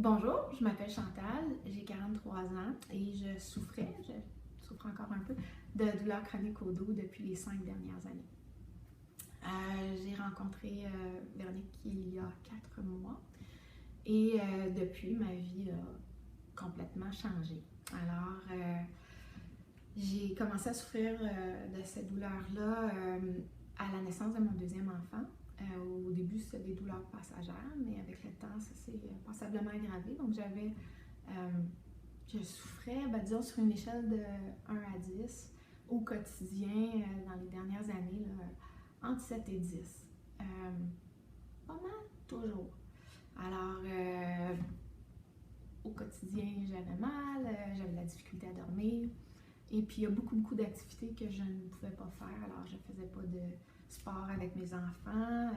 Bonjour, je m'appelle Chantal, j'ai 43 ans et je souffre encore un peu, de douleurs chroniques au dos depuis les 5 dernières années. J'ai rencontré Véronique il y a 4 mois et depuis, ma vie a complètement changé. Alors, j'ai commencé à souffrir de cette douleur-là à la naissance de mon deuxième enfant. Au début, c'était des douleurs passagères, mais avec le temps, ça s'est passablement aggravé. Donc, je souffrais, disons, sur une échelle de 1 à 10 au quotidien dans les dernières années, là, entre 7 et 10. Pas mal, toujours. Alors, au quotidien, j'avais mal, j'avais de la difficulté à dormir. Et puis, il y a beaucoup d'activités que je ne pouvais pas faire. Alors, je ne faisais pas de sport avec mes enfants,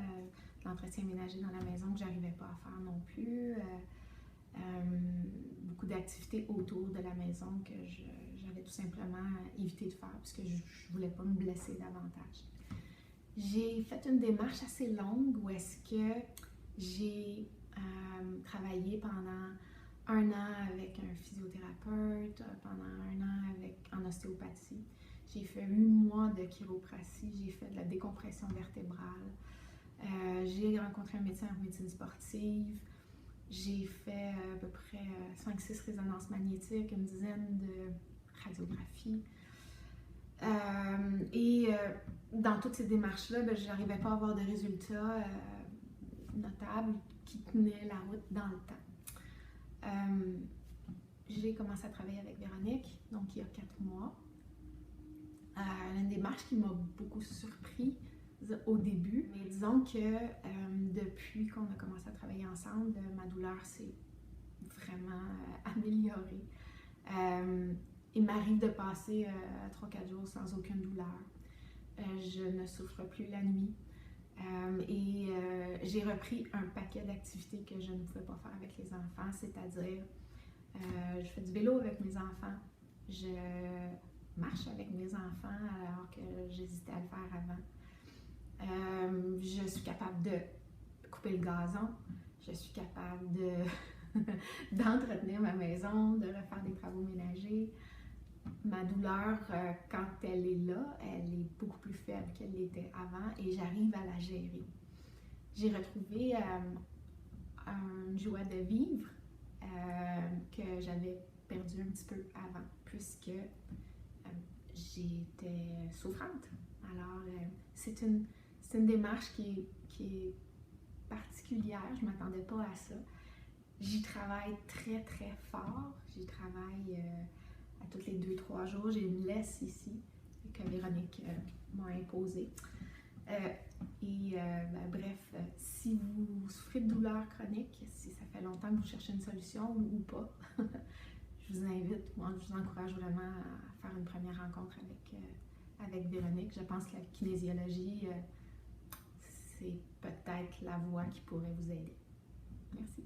l'entretien ménager dans la maison que je n'arrivais pas à faire non plus. Beaucoup d'activités autour de la maison que j'avais tout simplement évité de faire parce que je ne voulais pas me blesser davantage. J'ai fait une démarche assez longue où est-ce que j'ai travaillé pendant 1 an avec un physiothérapeute, pendant 1 an en ostéopathie. J'ai fait 8 mois de chiropratie, j'ai fait de la décompression vertébrale. J'ai rencontré un médecin en médecine sportive. J'ai fait à peu près 5-6 résonances magnétiques, une dizaine de radiographies. Dans toutes ces démarches-là, je n'arrivais pas à avoir de résultats notables qui tenaient la route dans le temps. J'ai commencé à travailler avec Véronique, donc il y a 4 mois. Une démarche qui m'a beaucoup surpris au début, mais disons que depuis qu'on a commencé à travailler ensemble, ma douleur s'est vraiment améliorée. Il m'arrive de passer 3-4 jours sans aucune douleur. Je ne souffre plus la nuit. J'ai repris un paquet d'activités que je ne pouvais pas faire avec les enfants, c'est-à-dire je fais du vélo avec mes enfants, je marche avec mes enfants alors que j'hésitais à le faire avant. Je suis capable de couper le gazon, je suis capable d'entretenir ma maison, de refaire des travaux ménagers. Ma douleur, quand elle est là, elle est beaucoup plus faible qu'elle l'était avant et j'arrive à la gérer. J'ai retrouvé une joie de vivre que j'avais perdu un petit peu avant, puisque j'étais souffrante. Alors, c'est une démarche qui est particulière, je ne m'attendais pas à ça. J'y travaille très fort, j'y travaille à tous les 2-3 jours. J'ai une laisse ici que Véronique m'a imposée. Bref, si vous souffrez de douleurs chroniques, si ça fait longtemps que vous cherchez une solution ou pas, je vous invite, moi je vous encourage vraiment à faire une première rencontre avec Véronique. Je pense que la kinésiologie, c'est peut-être la voie qui pourrait vous aider. Merci.